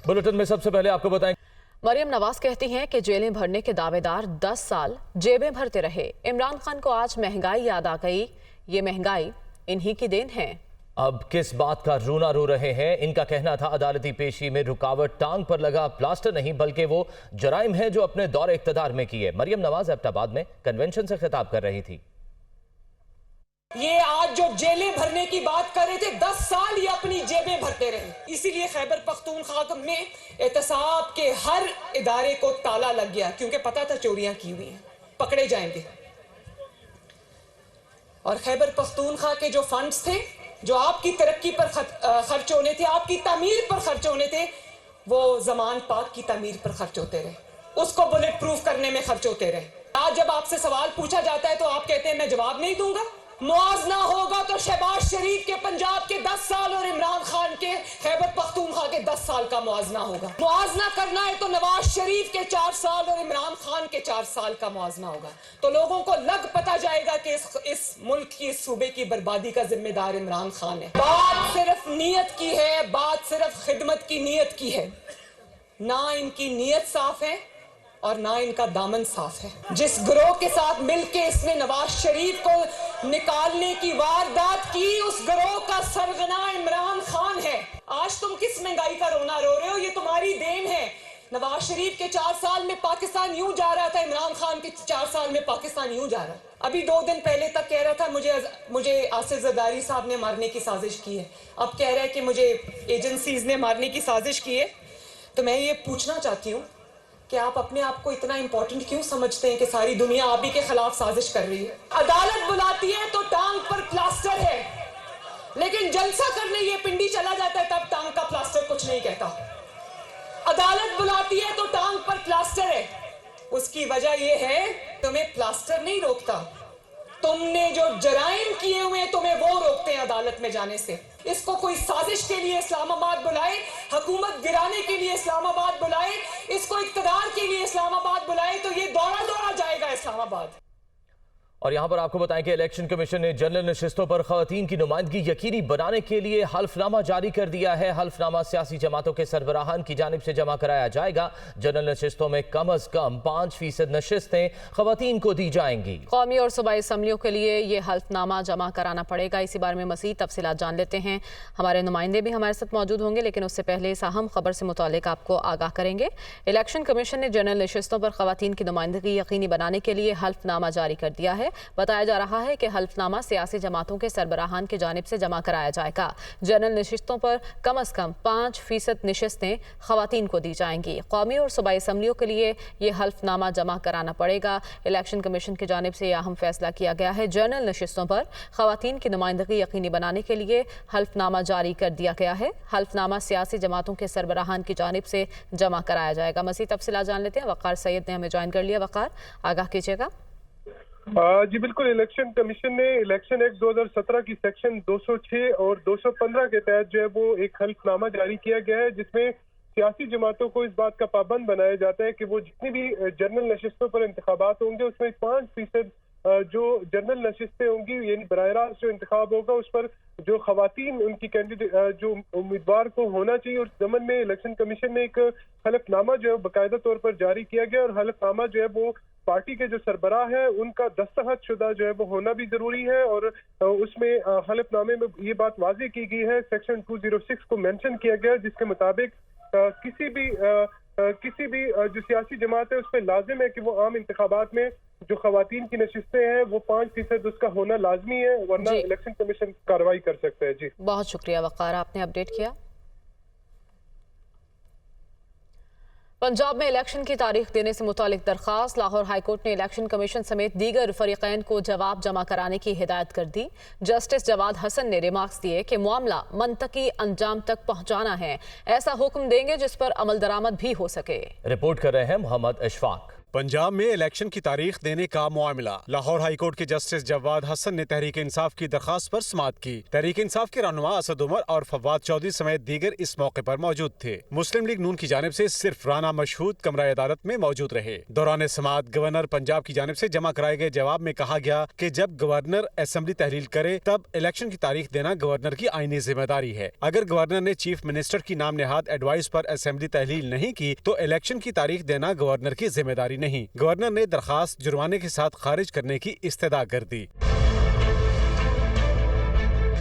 Bulletin में सबसे पहले आपको बताएं, मरियम नवाज कहती हैं कि जेलें भरने के दावेदार 10 साल जेबें भरते रहे। इमरान खान को आज महंगाई याद आ गई। ये महंगाई इन्हीं की देन है। अब किस बात का रोना रो रहे हैं? इनका कहना था अदालती पेशी में रुकावट टांग पर लगा प्लास्टर नहीं बल्कि वो जराइम है जो अपने दौर इख्तिदार में किए। मरियम नवाज एबटाबाद में कन्वेंशन से खिताब कर रही थी। ये आज जो जेलें भरने की बात कर रहे थे, 10 साल ये अपनी जेबें भरते रहे। इसीलिए खैबर पख्तूनख्वा में एहतसाब के हर इदारे को ताला लग गया, क्योंकि पता था चोरियां की हुई हैं, पकड़े जाएंगे। और खैबर पख्तूनख्वा के जो फंड्स थे जो आपकी तरक्की पर खर्च होने थे, आपकी तामीर पर खर्च होने थे, वो जमान पाक की तामीर पर खर्च होते रहे, उसको बुलेट प्रूफ करने में खर्च होते रहे। आज जब आपसे सवाल पूछा जाता है तो आप कहते हैं मैं जवाब नहीं दूंगा। मुआवजा होगा तो शहबाज शरीफ के पंजाब के 10 साल और इमरान खान के खैबर पख्तूनख्वा के 10 साल का मुआवजा होगा। मुआवजा करना है तो नवाज शरीफ के 4 साल और इमरान खान के 4 साल का मुआवजा होगा। तो लोगों को लग पता जाएगा कि इस मुल्क की, इस सूबे की बर्बादी का जिम्मेदार इमरान खान है। बात सिर्फ नीयत की है, बात सिर्फ खिदमत की नीयत की है। ना इनकी नीयत साफ है और ना इनका दामन साफ है। जिस गिरोह के साथ मिलके इसने नवाज शरीफ को निकालने की वारदात की, उस गिरोह का सरगना इमरान खान है। आज तुम किस महंगाई का रोना रो रहे हो? ये तुम्हारी देन है। नवाज शरीफ के 4 साल में पाकिस्तान यूं जा रहा था, इमरान खान के 4 साल में पाकिस्तान यूं जा रहा है। अभी 2 दिन पहले तक कह रहा था मुझे आसिफ जरदारी साहब ने मारने की साजिश की है, अब कह रहा है कि मुझे एजेंसीज ने मारने की साजिश की है। तो मैं ये पूछना चाहती हूँ कि आप अपने आप को इतना इंपॉर्टेंट क्यों समझते हैं कि सारी दुनिया आप ही के खिलाफ साजिश कर रही है? अदालत बुलाती है तो टांग पर प्लास्टर है, लेकिन जलसा करने ये पिंडी चला जाता है तब टांग का प्लास्टर कुछ नहीं कहता। अदालत बुलाती है तो टांग पर प्लास्टर है। उसकी वजह ये है तुम्हें प्लास्टर नहीं रोकता, तुमने जो जराइम किए हुए तुम्हें वो रोकते हैं अदालत में जाने से। इसको कोई साजिश के लिए इस्लामाबाद बुलाए, हुकूमत गिराने के लिए इस्लामाबाद बुलाए, इसको इक़्तिदार के लिए इस्लामाबाद बुलाए तो ये दौड़ा दौड़ा जाएगा इस्लामाबाद। और यहाँ पर आपको बताएं कि इलेक्शन कमीशन ने जनरल नशिस्तों पर खवातीन की नुमाइंदगी यकीनी बनाने के लिए हल्फनामा जारी कर दिया है। हल्फनामा सियासी जमातों के सरबराहान की जानिब से जमा कराया जाएगा। जनरल नशिस्तों में कम अज कम 5% नशिस्तें खवातीन को दी जाएंगी। कौमी और सूबाई असम्बलियों के लिए ये हल्फनामा जमा कराना पड़ेगा। इसी बारे में मज़ीद तफसीलात जान लेते हैं। हमारे नुमाइंदे भी हमारे साथ मौजूद होंगे, लेकिन उससे पहले इस अहम खबर से मुतालिक आपको आगाह करेंगे। इलेक्शन कमीशन ने जनरल नशिस्तों पर खवातीन की नुमाइंदगी यकीनी बनाने के लिए हल्फनामा जारी कर दिया है। बताया जा रहा है कि हल्फनामा सियासी जमातों के सरबराहान की जानिब से जमा कराया जाएगा। जनरल नशिस्तों पर कम अज कम 5% नशिस्तें खवातीन को दी जाएंगी। कौमी और सूबाई असम्बलियों के लिए ये हल्फनामा जमा कराना पड़ेगा। इलेक्शन कमीशन की जानिब से यह अहम फैसला किया गया है। जनरल नशिस्तों पर खवातीन की नुमाइंदगी यकीनी बनाने के लिए हल्फनामा जारी कर दिया गया है। हल्फनामा सियासी जमातों के सरबराहान की जानिब से जमा कराया जाएगा। मज़ीद तफसीलात जान लेते हैं। वक़ार सैयद ने हमें ज्वाइन कर लिया। वक़ार, आगाह कीजिएगा। जी बिल्कुल, इलेक्शन कमीशन ने इलेक्शन एक्ट 2017 की सेक्शन 206 और 215 के तहत जो है वो एक हल्फनामा जारी किया गया है, जिसमें सियासी जमातों को इस बात का पाबंद बनाया जाता है कि वो जितनी भी जनरल नशिस्तों पर इंतखाबात होंगे उसमें 5% जो जनरल नशिस्तें होंगी, यानी बराह रास्त जो इंतखाब होगा उस पर जो खवातीन उनकी कैंडिडेट जो उम्मीदवार को होना चाहिए। और जमन में इलेक्शन कमीशन ने एक हलफनामा जो है बाकायदा तौर पर जारी किया गया, और हलफनामा जो है वो पार्टी के जो सरबराह है उनका दस्तखत शुदा जो है वो होना भी जरूरी है। और उसमें हलफनामे में ये बात वाज़ेह की गई है, सेक्शन 206 को मेंशन किया गया, जिसके मुताबिक किसी भी जो सियासी जमात है उस पर लाजिम है कि वो आम इंतखाबात में जो खवातीन की नशिस्तें हैं वो 5% उसका होना लाजमी है, वरना इलेक्शन कमीशन कार्रवाई कर सकता है। जी बहुत शुक्रिया वक़ार, आपने अपडेट किया। पंजाब में इलेक्शन की तारीख देने से मुतालिक दरख्वास्त। लाहौर हाईकोर्ट ने इलेक्शन कमीशन समेत दीगर फरीक़ैन को जवाब जमा कराने की हिदायत कर दी। जस्टिस जवाद हसन ने रिमार्क्स दिए कि मामला मंतकी अंजाम तक पहुँचाना है, ऐसा हुक्म देंगे जिस पर अमल दरामद भी हो सके। रिपोर्ट कर रहे हैं मोहम्मद अशफाक। पंजाब में इलेक्शन की तारीख देने का मामला। लाहौर हाई कोर्ट के जस्टिस जवाद हसन ने तहरीक इंसाफ की दरखास्त पर समाअत की। तहरीक इंसाफ के रहनुमा असद उमर और फवाद चौधरी समेत दीगर इस मौके पर मौजूद थे। मुस्लिम लीग नून की जानिब से सिर्फ राना मशहूद कमरा अदालत में मौजूद रहे। दौरान समाअत गवर्नर पंजाब की जानिब से जमा कराए गए जवाब में कहा गया कि जब गवर्नर असेंबली तहलील करे तब इलेक्शन की तारीख देना गवर्नर की आईनी जिम्मेदारी है। अगर गवर्नर ने चीफ मिनिस्टर की नाम नेहाद एडवाइस पर असेंबली तहलील नहीं की तो इलेक्शन की तारीख देना गवर्नर की जिम्मेदारी नहीं। गवर्नर ने दरखास्त जुर्माने के साथ खारिज करने की इस्तदा कर दी।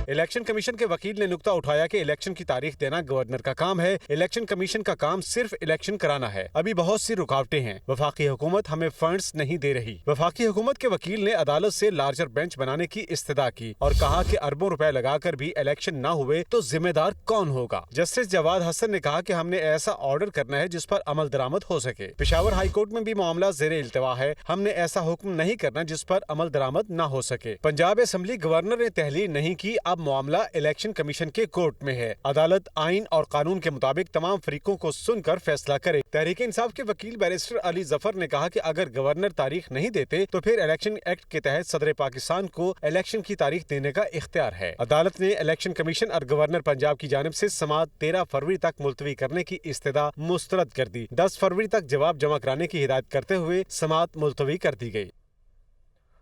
इलेक्शन कमीशन के वकील ने नुक्ता उठाया कि इलेक्शन की तारीख देना गवर्नर का काम है। इलेक्शन कमीशन का काम सिर्फ इलेक्शन कराना है। अभी बहुत सी रुकावटें हैं। वफाकी हुकूमत हमें फंड्स नहीं दे रही। वफाकी हुकूमत के वकील ने अदालत से लार्जर बेंच बनाने की इस्तदा की और कहा कि अरबों रुपए लगाकर भी इलेक्शन न हुए तो जिम्मेदार कौन होगा। जस्टिस जवाद हसन ने कहा कि हमने ऐसा ऑर्डर करना है जिस पर अमल दरामद हो सके। पेशावर हाई कोर्ट में भी मामला ज़ेरे इल्तवा है। हमने ऐसा हुक्म नहीं करना जिस पर अमल दरामद न हो सके। पंजाब असेंबली गवर्नर ने तहलील नहीं की। अब मामला इलेक्शन कमीशन के कोर्ट में है। अदालत आइन और कानून के मुताबिक तमाम फरीकों को सुनकर फैसला करे। तहरीक इंसाफ के वकील बैरिस्टर अली जफर ने कहा कि अगर गवर्नर तारीख नहीं देते तो फिर इलेक्शन एक्ट के तहत सदर पाकिस्तान को इलेक्शन की तारीख देने का इख्तियार है। अदालत ने इलेक्शन कमीशन और गवर्नर पंजाब की जानिब से समाअत 13 फरवरी तक मुलतवी करने की इस्तदा मुस्तरद कर दी। 10 फरवरी तक जवाब जमा कराने की हिदायत करते हुए समाअत मुलतवी कर दी गई।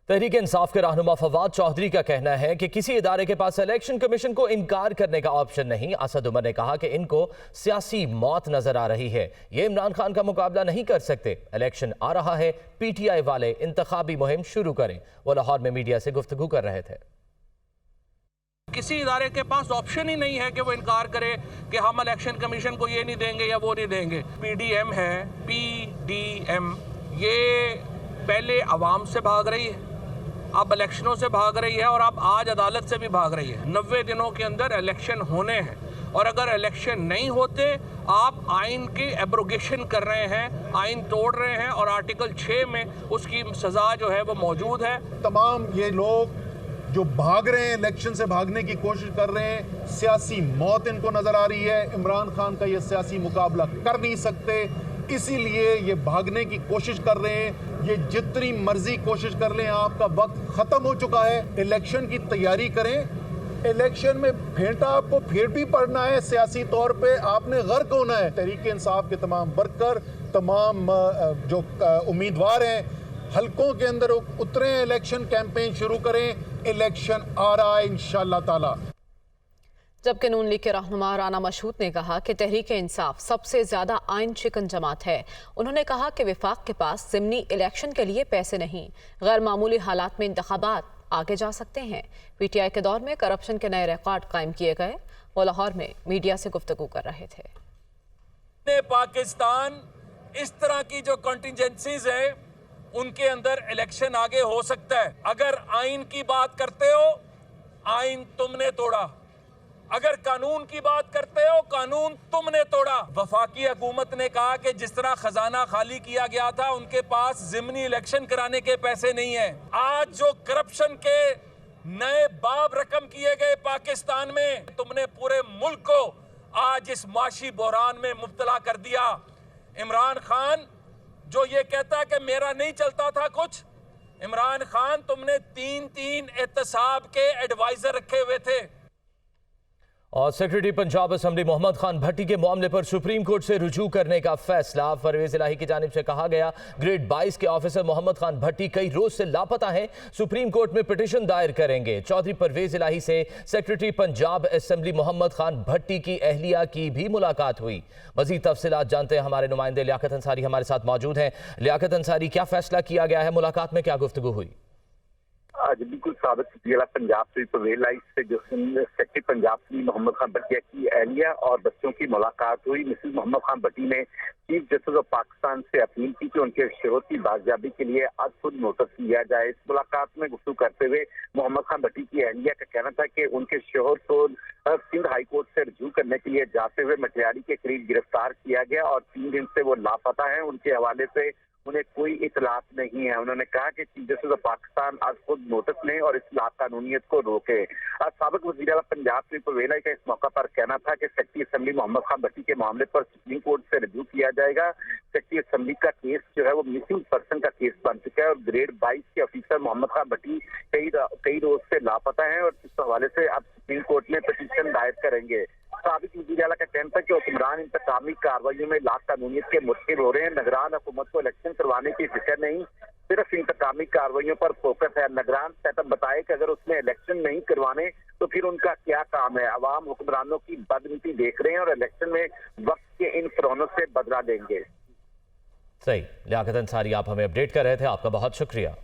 तहरीक इंसाफ के रहनुमा फवाद चौधरी का कहना है कि किसी इदारे के पास इलेक्शन कमीशन को इनकार करने का ऑप्शन नहीं। असद उमर ने कहा कि इनको सियासी मौत नजर आ रही है। ये इमरान खान का मुकाबला नहीं कर सकते। इलेक्शन आ रहा है, पीटीआई वाले इंतखाबी मुहिम शुरू करें। वो लाहौर में मीडिया से गुफ्तगू कर रहे थे। किसी इदारे के पास ऑप्शन ही नहीं है कि वो इनकार करे कि हम इलेक्शन कमीशन को ये नहीं देंगे या वो नहीं देंगे। पीडीएम है, पीडीएम, ये पहले अवाम से भाग रही है, अब इलेक्शनों से भाग रही है और अब आज अदालत से भी भाग रही है। 90 दिनों के अंदर इलेक्शन होने हैं और अगर इलेक्शन नहीं होते आप आइन की एब्रोगेशन कर रहे हैं, आइन तोड़ रहे हैं और आर्टिकल 6 में उसकी सज़ा जो है वो मौजूद है। तमाम ये लोग जो भाग रहे हैं, इलेक्शन से भागने की कोशिश कर रहे हैं, सियासी मौत इनको नजर आ रही है। इमरान खान का ये सियासी मुकाबला कर नहीं सकते, इसीलिए ये भागने की कोशिश कर रहे हैं। ये जितनी मर्जी कोशिश कर लें, आपका वक्त खत्म हो चुका है। इलेक्शन की तैयारी करें। इलेक्शन में फेंटा आपको फिर भी पड़ना है, सियासी तौर पे आपने गर्क होना है। तहरीक इंसाफ के तमाम वर्कर, तमाम जो उम्मीदवार हैं, हलकों के अंदर उतरे, इलेक्शन कैंपेन शुरू करें। इलेक्शन आ रहा है इंशाअल्लाह ताला। जबकि नून लीग के रहनुमा राना मशहूद ने कहा कि तहरीक इंसाफ सबसे ज्यादा आइन शिकन जमात है। उन्होंने कहा कि वफाक के पास ज़िमनी इलेक्शन के लिए पैसे नहीं, गैर मामूली हालात में इंतखाबात आगे जा सकते हैं। पीटीआई के दौर में करप्शन के नए रिकॉर्ड कायम किए गए। वो लाहौर में मीडिया से गुफ्तगू कर रहे थे। पाकिस्तान इस तरह की जो कंटिजेंसीज है उनके अंदर इलेक्शन आगे हो सकता है। अगर आइन की बात करते हो, आइन तुमने तोड़ा। अगर कानून की बात करते हो, कानून तुमने तोड़ा। वफाकी हुकूमत ने कहा कि जिस तरह खजाना खाली किया गया था, उनके पास ज़िमनी इलेक्शन कराने के पैसे नहीं है। आज जो करप्शन के नए बाब रकम किए गए पाकिस्तान में, तुमने पूरे मुल्क को आज इस माशी बहरान में मुब्तला कर दिया। इमरान खान जो ये कहता है कि मेरा नहीं चलता था कुछ, इमरान खान तुमने 3 एहतसाब के एडवाइजर रखे हुए थे। और सेक्रेटरी पंजाब असेंबली मोहम्मद खान भट्टी के मामले पर सुप्रीम कोर्ट से रुजू करने का फैसला। परवेज इलाही की जानिब से कहा गया, ग्रेड 22 के ऑफिसर मोहम्मद खान भट्टी कई रोज से लापता हैं, सुप्रीम कोर्ट में पिटीशन दायर करेंगे। चौधरी परवेज इलाही से सेक्रेटरी पंजाब असेंबली मोहम्मद खान भट्टी की अहलिया की भी मुलाकात हुई। मजीद तफसीलात जानते हैं हमारे नुमाइंदे लियाकत अंसारी हमारे साथ मौजूद हैं। लियाकत अंसारी, क्या फैसला किया गया है? मुलाकात में क्या गुफ्तगू हुई? आज बिल्कुल साबित जिला पंजाब से परवेज से जो सेक्रेटरी पंजाब की मोहम्मद खान भट्टिया की अहलिया और बच्चों की मुलाकात हुई। मिसेस मोहम्मद खान भट्टी ने चीफ जस्टिस ऑफ पाकिस्तान से अपील की कि उनके शोहर की बाजियाबी के लिए आज खुद नोटिस लिया जाए। इस मुलाकात में गुफ्तगू करते हुए मोहम्मद खान भट्टी की अहलिया का कहना था कि उनके शोहर को सिंध हाई कोर्ट से रिव्यू करने के लिए जाते हुए मटियारी के करीब गिरफ्तार किया गया और 3 दिन से वो लापता है। उनके हवाले से उन्हें कोई इतलात नहीं है। उन्होंने कहा कि चीफ जस्टिस ऑफ पाकिस्तान आज खुद नोटिस लें और इस लाकानूनियत को रोके। आज साबिक वज़ीर आला पंजाब शरीफ परवेज का इस मौका पर कहना था कि सेक्रेटरी असेंबली मोहम्मद खान भट्टी के मामले पर सुप्रीम कोर्ट से रिव्यू किया जाएगा। सेक्रेटरी असेंबली का केस जो है वो मिसिंग पर्सन का केस बन चुका है और ग्रेड 22 के ऑफिसर मोहम्मद खान भट्टी कई रोज से लापता है और इस हवाले से अब सुप्रीम कोर्ट में पिटीशन दायर करेंगे। साबिक वज़ीर आला का कहना था कि हुक्मरान इंतकामी कार्रवाइयों में लाकानूनियत के मुतकिल हो रहे हैं। निगरान हुकूमत को इलेक्शन करवाने की फिक्र नहीं, सिर्फ इंतकामी कार्रवाइयों पर फोकस है। निगरान सेटअप बताए कि अगर उसने इलेक्शन नहीं करवाने तो फिर उनका क्या काम है। अवाम हुक्मरानों की बदनीति देख रहे हैं और इलेक्शन में वक्त के इन फरौनों से बदला लेंगे। सही, लियाकत अंसारी आप हमें अपडेट कर रहे थे, आपका बहुत शुक्रिया।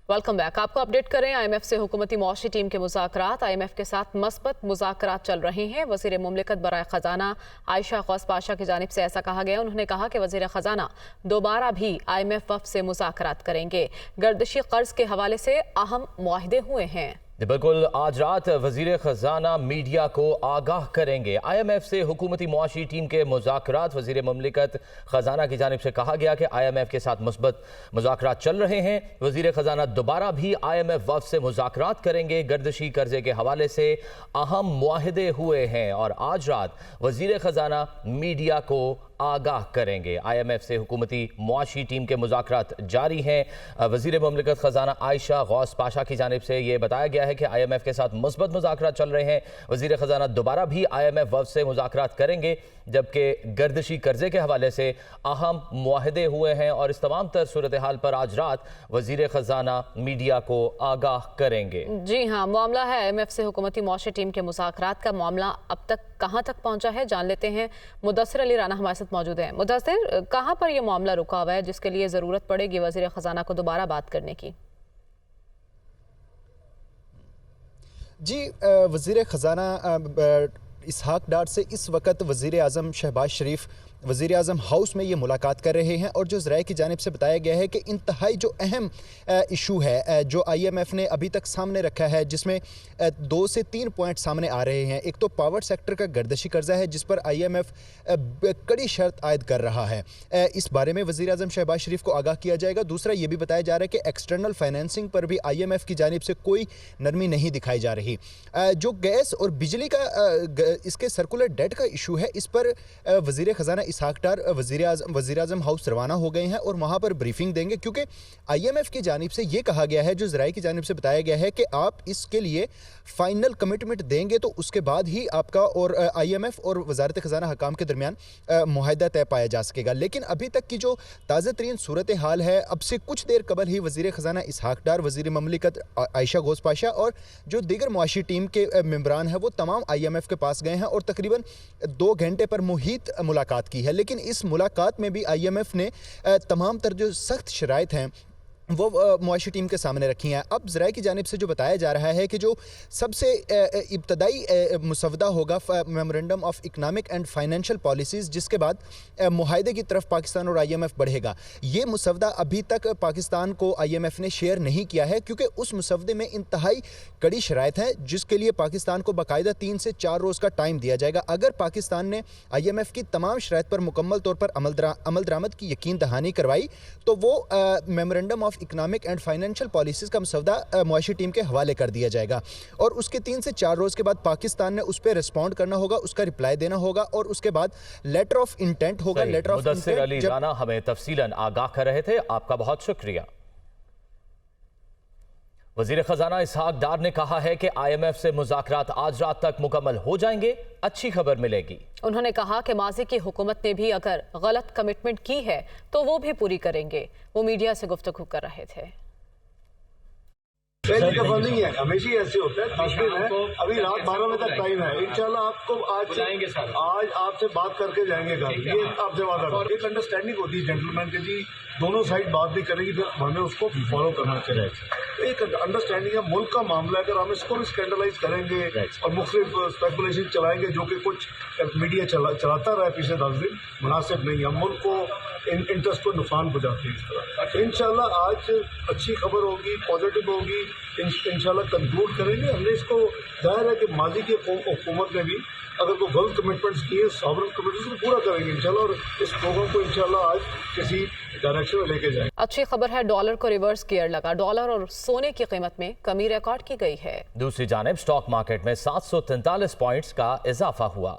Welcome back. आपको अपडेट करें, IMF से हुकूमती मुआशी टीम के मुज़ाकरात। IMF के साथ मस्बत मुज़ाकरात चल रहे हैं। वज़ीर मुमलिकत बराए ख़जाना आयशा गौस पाशा की जानिब से ऐसा कहा गया। उन्होंने कहा कि वज़ीर ख़जाना दोबारा भी IMF वफ़द से मुज़ाकरात करेंगे। गर्दिशी कर्ज के हवाले से अहम मुआहदे हुए हैं। बिल्कुल, आज रात वज़ीर ख़जाना मीडिया को आगाह करेंगे। IMF से हुकूमती मुआशी टीम के मुज़ाकरात, वज़ीर मुमलिकत ख़जाना की जानिब से कहा गया कि IMF के साथ मुस्बत मुज़ाकरात चल रहे हैं। वज़ीर ख़जाना दोबारा भी IMF वफ़द से मुज़ाकरात करेंगे। गर्दिशी कर्जे के हवाले से अहम मुआहदे हुए हैं और आज रात वज़ीर ख़जाना मीडिया को आगाह करेंगे। IMF से हुकूमती मुआशी टीम के मुज़ाकरात जारी हैं। वज़ीर मुमलिकत ख़जाना आयशा गौस पाशा की जानिब से ये बताया गया है कि IMF के साथ मुस्बत मुज़ाकरात चल रहे हैं। वज़ीर ख़जाना दोबारा भी IMF वफ़द से मुज़ाकरात करेंगे, जबकि गर्दिशी कर्जे के हवाले से अहम मुआहदे हुए हैं और इस तमाम तर सूरत हाल पर आज रात वज़ीर ख़जाना मीडिया को आगाह करेंगे। जी हाँ, मामला है IMF से हुकूमती मुआशी टीम के मुज़ाकरात का। मामला अब तक कहाँ तक पहुँचा है जान लेते हैं। मुदस्सिर अली राना हमारे साथ मौजूद है। मुदस्सिर, कहाँ पर यह मामला रुका हुआ है जिसके लिए ज़रूरत पड़ेगी वज़ीर ख़जाना को दोबारा बात करने की? जी, वज़ीर ख़जाना इसहाक डार से इस वक्त वज़ीर आज़म शहबाज शरीफ वज़ीर आज़म हाउस में ये मुलाकात कर रहे हैं और जो ज़राए की जानिब से बताया गया है कि इंतहाई जो अहम इशू है जो IMF ने अभी तक सामने रखा है, जिसमें 2 से 3 पॉइंट सामने आ रहे हैं। एक तो पावर सेक्टर का गर्दिशी कर्जा है जिस पर IMF कड़ी शर्त आयद कर रहा है। इस बारे में वज़ीर आज़म शहबाज शरीफ को आगाह किया जाएगा। दूसरा ये भी बताया जा रहा है कि एक्सटर्नल फाइनेंसिंग पर भी IMF की जानिब से कोई नरमी नहीं दिखाई जा रही। जो गैस और बिजली का इसके सर्कुलर डेट का इशू है, इस पर वज़ीर ख़जाना इसहाक डार वज़ीर आज़म हाउस रवाना हो गए हैं और वहाँ पर ब्रीफिंग देंगे, क्योंकि IMF की जानिब से ये कहा गया है, जो ज़राए की जानिब से बताया गया है कि आप इसके लिए फ़ाइनल कमिटमेंट देंगे तो उसके बाद ही आपका और IMF और वज़ारत ख़जाना हकाम के दरमियान मुआहदा तय पाया जा सकेगा। लेकिन अभी तक की जो ताज़ा तरीन सूरत हाल है, अब से कुछ देर कबल ही वज़ीर ख़जाना इसहाक डार, वज़ीर ममलिकत आयशा गौस पाशा और जो दीगर मुआशी टीम के मेंबरान हैं वो तमाम IMF के पास गए हैं और तकरीबन 2 घंटे पर मुहित मुलाकात की है। लेकिन इस मुलाकात में भी IMF ने तमाम तर जो सख्त शराइत हैं वो मुआशी टीम के सामने रखी हैं। अब ज़राए की जानिब से जो बताया जा रहा है कि जो सबसे इब्तदाई मुसवदा होगा memorandum of economic and financial policies, जिसके बाद मुआहदे की तरफ पाकिस्तान और IMF बढ़ेगा। ये मुसवदा अभी तक पाकिस्तान को IMF ने शेयर नहीं किया है, क्योंकि उस मुसवदे में इंतहाई कड़ी शराइत है जिसके लिए पाकिस्तान को बाकायदा 3 से 4 रोज़ का टाइम दिया जाएगा। अगर पाकिस्तान ने IMF की तमाम शराइत पर मुकम्मल तौर पर अमल दरामद की यकीन दहानी करवाई तो वो memorandum of economic and financial policies का मसवदा मुआशी टीम के हवाले कर दिया जाएगा और उसके 3 से 4 रोज़ के बाद पाकिस्तान ने उस पर रिस्पॉन्ड करना होगा, उसका रिप्लाई देना होगा और उसके बाद लेटर ऑफ इंटेंट होगा। लेटर ऑफ मुदस्सिर अली राना हमें तफसीलन आगाह कर रहे थे, आपका बहुत शुक्रिया। वज़ीर ख़जाना इसहाक डार ने कहा है कि IMF से मुज़ाकरात आज रात तक मुकम्मल हो जाएंगे, अच्छी खबर मिलेगी। उन्होंने कहा कि माज़ी की हुकूमत ने भी अगर गलत कमिटमेंट की है तो वो भी पूरी करेंगे। वो मीडिया से गुफ्तगू कर रहे थे। पहली दफा नहीं है, हमेशा ही ऐसे होता है। तस्वीर है, अभी रात 12 बजे तक टाइम है। इंशाल्लाह आपको आज आपसे बात करके जाएंगे घर, ये आपसे वादा करो। एक अंडरस्टैंडिंग होती है जेंटलमैन के जी, दोनों साइड बात भी करेगी फिर हमें उसको फॉलो करना चाहिए। एक अंडरस्टैंडिंग है, मुल्क का मामला है, अगर हम इसको भी स्कैंडलाइज करेंगे और मुख्तलिफ स्पेकुलेशन चलाएंगे जो कि कुछ मीडिया चलाता रहा है पिछले 10 दिन, मुनासिब नहीं है। हम मुल्क को इंटरेस्ट को नुकसान पहुँचाते हैं इस तरह। इंशाल्लाह आज अच्छी खबर होगी, पॉजिटिव होगी इंशाल्लाह कंक्लूड करेंगे। हमने इसको जाहिर है कि माजी की हुकूमत ने भी अगर कोई गलत कमिटमेंट्स किए, सॉवरेन कमिटमेंट्स को पूरा करेंगे इंशाल्लाह, और इस प्रोग्राम को इंशाल्लाह आज किसी डायरेक्शन में लेके जाएंगे। अच्छी खबर है, डॉलर को रिवर्स गियर लगा। डॉलर और सोने की कीमत में कमी रिकॉर्ड की गई है। दूसरी जानिब स्टॉक मार्केट में 743 पॉइंट्स का इजाफा हुआ।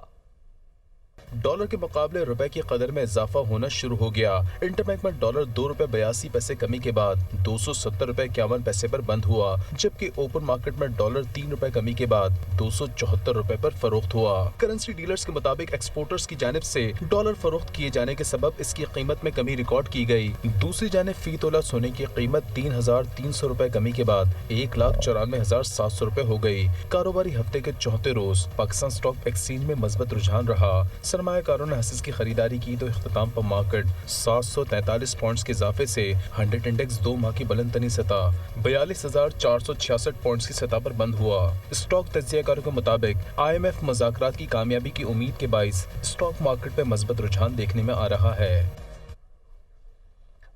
डॉलर के मुकाबले रुपए की कदर में इजाफा होना शुरू हो गया। इंटरबैंक में डॉलर 2 रुपए 82 पैसे कमी के बाद 270 रुपए 51 पैसे पर बंद हुआ, जबकि ओपन मार्केट में डॉलर 3 रुपए कमी के बाद 274 रुपए पर फरोख्त हुआ। करेंसी डीलर्स के मुताबिक एक्सपोर्टर्स की जानिब से डॉलर फरोख्त किए जाने के सबब इसकी कीमत में कमी रिकॉर्ड की गई। दूसरी जानिब फी तोला सोने की कीमत 3,300 रुपए कमी के बाद 1,94,700 रुपए हो गई। कारोबारी हफ्ते के चौथे रोज पाकिस्तान स्टॉक एक्सचेंज में मजबूत रुझान रहा। सरमायाकारों ने हसीस की खरीदारी की तो इख्तिताम पर मार्केट 743 पॉइंट्स के इजाफे से 100 इंडेक्स 2 माह की बुलंद तरीन सतह 42,466 पॉइंट्स की सतह पर बंद हुआ। स्टॉक तज्जियाकारों के मुताबिक IMF मुज़ाकरात की कामयाबी की उम्मीद के बाइस स्टॉक मार्केट में मजबूत रुझान देखने में आ रहा है।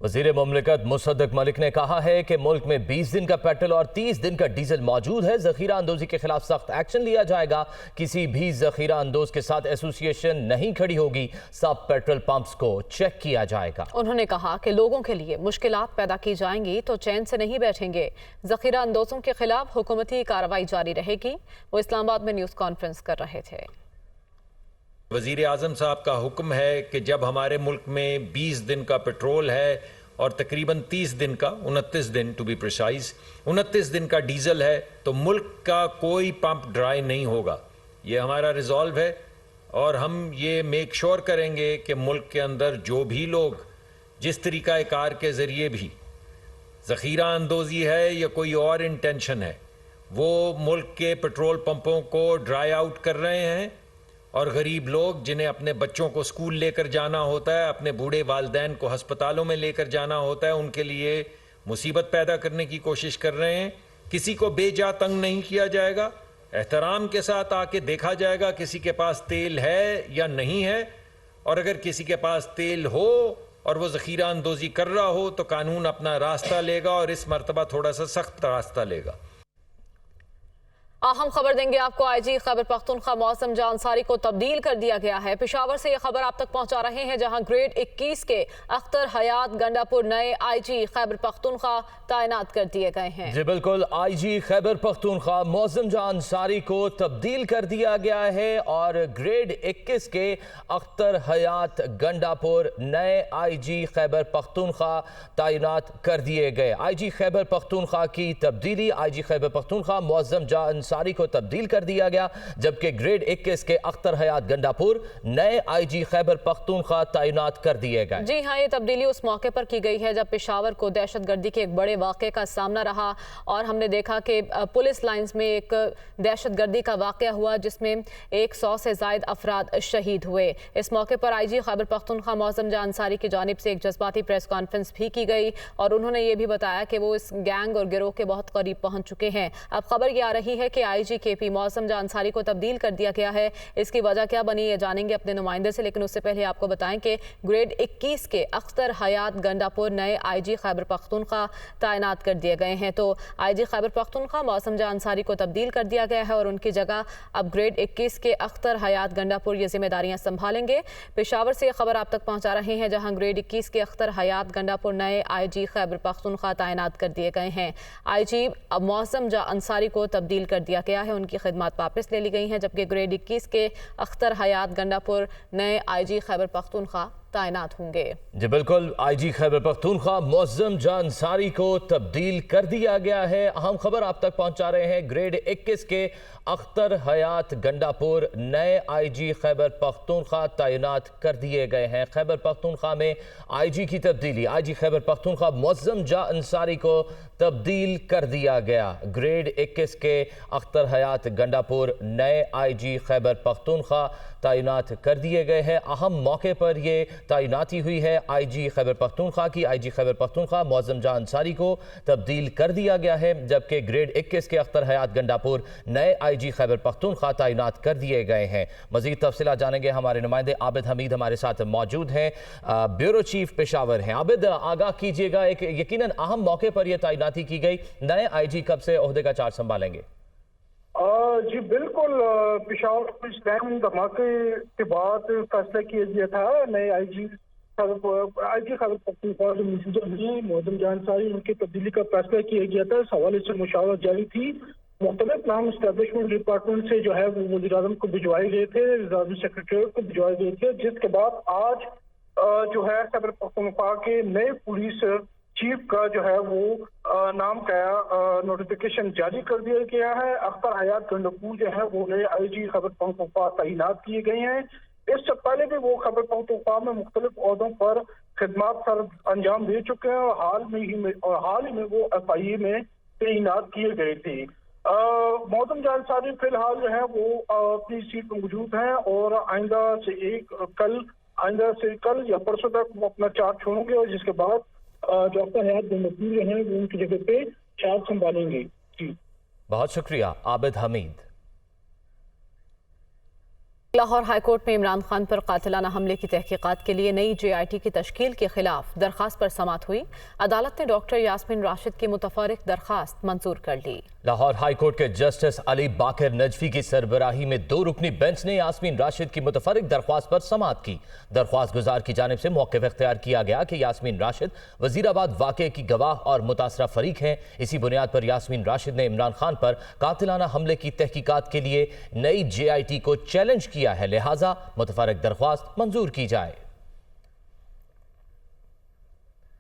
वज़ीर मुमलिकत मुसद्दक मलिक ने कहा है कि मुल्क में 20 दिन का पेट्रोल और 30 दिन का डीजल मौजूद है। ज़ख़ीरा अंदोज़ी के खिलाफ सख्त एक्शन लिया जाएगा। किसी भी ज़ख़ीरा अंदोज़ के साथ एसोसिएशन नहीं खड़ी होगी। सब पेट्रोल पंप्स को चेक किया जाएगा। उन्होंने कहा कि लोगों के लिए मुश्किलात पैदा की जाएंगी तो चैन से नहीं बैठेंगे। ज़ख़ीरा अंदोज़ों के खिलाफ हुकूमती कार्रवाई जारी रहेगी। वो इस्लामाबाद में न्यूज़ कॉन्फ्रेंस कर रहे थे। वज़ीर आज़म साहब का हुक्म है कि जब हमारे मुल्क में 20 दिन का पेट्रोल है और तकरीबन 30 दिन का 29 दिन टू बी प्रिसाइज 29 दिन का डीजल है, तो मुल्क का कोई पंप ड्राई नहीं होगा। ये हमारा रिजॉल्व है और हम ये मेक श्योर करेंगे कि मुल्क के अंदर जो भी लोग जिस तरीक़ा कार के ज़रिए भी ज़ख़ीरा अंदोज़ी है या कोई और इंटेंशन है, वो मुल्क के पेट्रोल पंपों को ड्राई आउट कर रहे हैं। और गरीब लोग जिन्हें अपने बच्चों को स्कूल लेकर जाना होता है, अपने बूढ़े वालिदैन को हस्पतालों में लेकर जाना होता है, उनके लिए मुसीबत पैदा करने की कोशिश कर रहे हैं। किसी को बेजा तंग नहीं किया जाएगा। एहतराम के साथ आके देखा जाएगा किसी के पास तेल है या नहीं है, और अगर किसी के पास तेल हो और वो ज़ख़ीरा अंदोज़ी कर रहा हो तो कानून अपना रास्ता लेगा और इस मरतबा थोड़ा सा सख्त रास्ता लेगा। अहम खबर देंगे आपको। IG खैबर पख्तूनख्वा मौसम जहां अंसारी को तब्दील कर दिया गया है। पेशावर से यह खबर आप तक पहुंचा रहे हैं, जहां ग्रेड 21 के अख्तर हयात गंडापुर नए IG खैबर पख्तूनख्वा तैनात कर दिए गए हैं। जी बिल्कुल, IG खैबर पख्तूनख्वा मौसम जहां अंसारी को तब्दील कर दिया गया है और ग्रेड 21 के अख्तर हयात गंडापुर नए IG खैबर पख्तूनख्वा तैनात कर दिए गए। IG खैबर पख्तूनख्वा की तब्दीली, IG खैबर पख्तूनख्वा मौसम जहां अंसारी को तब्दील कर दिया गया, जबकि ग्रेड 21 के अख्तर हयात गंडापुर नए IG खैबर पख्तूनख्वा तैनात कर दिए गए। जी हाँ, ये तब्दीली उस मौके पर की गई है जब पेशावर को दहशतगर्दी के एक बड़े वाक़े का सामना रहा और हमने देखा कि पुलिस लाइंस में एक दहशतगर्दी का वाक़या हुआ जिसमें 100 से ज़ायद अफराद शहीद हुए। इस मौके पर IG खैबर पख्तूनख्वा मौसम जहां अंसारी की जानिब से एक जज्बाती प्रेस कॉन्फ्रेंस भी की गई और उन्होंने ये भी बताया कि वो इस गैंग और गिरोह के बहुत करीब पहुंच चुके हैं। अब खबर ये आ रही है कि IG KP मौसम जहां अंसारी को तब्दील कर दिया गया है। इसकी वजह क्या बनी ये जानेंगे अपने नुमाइंदे से, लेकिन उससे पहले आपको बताएं कि ग्रेड 21 के अख्तर हयात गंडापुर नए IG खैबर पख्तूनख्वा तैनात कर दिए गए हैं। तो IG खैबर पख्तूनख्वा मौसम जहां अंसारी को तब्दील कर दिया गया है और उनकी जगह अब ग्रेड 21 के अख्तर हयात गंडापुर ये जिम्मेदारियां संभालेंगे। पेशावर से खबर आप तक पहुंचा रहे हैं, जहां ग्रेड 21 के अख्तर हयात गंडापुर नए IG खैबर पख्तूनख्वा तैनात कर दिए गए हैं। IG मौसम जहां अंसारी को तब्दील कर दिया गया है, उनकी खिदमत वापस ले ली गई हैं, जबकि ग्रेड 21 के अख्तर हयात गंडापुर नए IG खैबर पख्तूनख्वा तैनात होंगे। जी बिल्कुल, IG खैबर पख्तूनख्वा मुअज़्ज़म जहां अंसारी को तब्दील कर दिया गया है। अहम खबर आप तक पहुंचा रहे हैं, ग्रेड 21 के अख्तर हयात गंडापुर नए IG खैबर पख्तूनख्वा तैनात कर दिए गए हैं। खैबर पख्तूनख्वा में IG की तब्दीली, IG खैबर पख्तूनख्वा मुअज़्ज़म जहां अंसारी को तब्दील कर दिया गया। ग्रेड 21 के अख्तर हयात गंडापुर नए IG खैबर पख्तूनख्वा तैनात कर दिए गए हैं। अहम मौके पर ये तैनाती हुई है IG खैबर पख्तूनख्वा की। IG खैबर पख्तूनख्वा मुअज़्ज़म जहां अंसारी को तब्दील कर दिया गया है, जबकि ग्रेड 21 के अख्तर हयात गंडापुर नए IG IG खैबर पख्तूनख्वा तैनात कर दिए गए हैं। मजीद तफसीलात जानेंगे, हमारे नुमाइंदे आबिद हमीद हमारे साथ मौजूद हैं, ब्यूरो चीफ पेशावर हैं। आबिद, आगाह कीजिएगा, एक यकीनन अहम मौके पर यह तैनाती की गई, नए IG कब से ओहदे का चार्ज संभालेंगे? जी बिल्कुल, पेशावर पुलिस लाइन धमाके के बाद फैसला किया गया था। नए IG खैबर पख्तूनख्वा मोहम्मद जान अंसारी उनकी तब्दीली का फैसला किया गया था। इस हवाले से मुशावरत जारी थी। मुख्तलिफ नाम एस्टेब्लिशमेंट डिपार्टमेंट से जो है वो वज़ीर आज़म को भिजवाए गए थे, वज़ीर सेक्रेटरी को भिजवाए गए थे, जिसके बाद आज जो है खैबर पख्तूनख्वा के नए पुलिस चीफ का जो है वो नाम का नोटिफिकेशन जारी कर दिया गया है। अख्तर हयात गंडकू जो है वो नए IG खैबर पख्तूनख्वा तैनात किए गए हैं। इससे पहले भी वो खैबर पख्तूनख्वा में मुख्तलिफ ओहदों पर खिदमात सर अंजाम दे चुके हैं और हाल ही में वो FIA में तैनात किए गए थे। मोहम्मद जान अंसारी फिलहाल जो है वो अपनी सीट पर मौजूद हैं और आइंदा से कल या परसों तक वो अपना चार्ज छोड़ेंगे और जिसके बाद जो अख्तर हयात गंडकू जो है वो उनकी जगह पे चार्ज संभालेंगे। जी बहुत शुक्रिया आबिद हमीद। लाहौर हाईकोर्ट में इमरान खान पर कातिलाना हमले की तहकीकात के लिए नई JIT की तश्कील के खिलाफ दरखास्त पर समाअत हुई। अदालत ने डॉक्टर यास्मीन राशिद की मुतफर्रिक दरखास्त मंजूर कर ली। लाहौर हाईकोर्ट के जस्टिस अली बाकर नजफी की सरबराही में 2 रुकनी बेंच ने यास्मीन राशिद की मुतफर्रिक दरख्वास्त पर समाअत की। दरख्वास्त गुजार की जानिब से मौक़िफ़ इख्तियार किया गया कि यास्मीन राशिद वज़ीराबाद वाक़े की गवाह और मुतासरा फरीक हैं। इसी बुनियाद पर यास्मीन राशिद ने इमरान खान पर कातिलाना हमले की तहकीकात के लिए नई JIT को चैलेंज किया है, लिहाजा मुतफर्रिक दरख्वास्त मंजूर की जाए।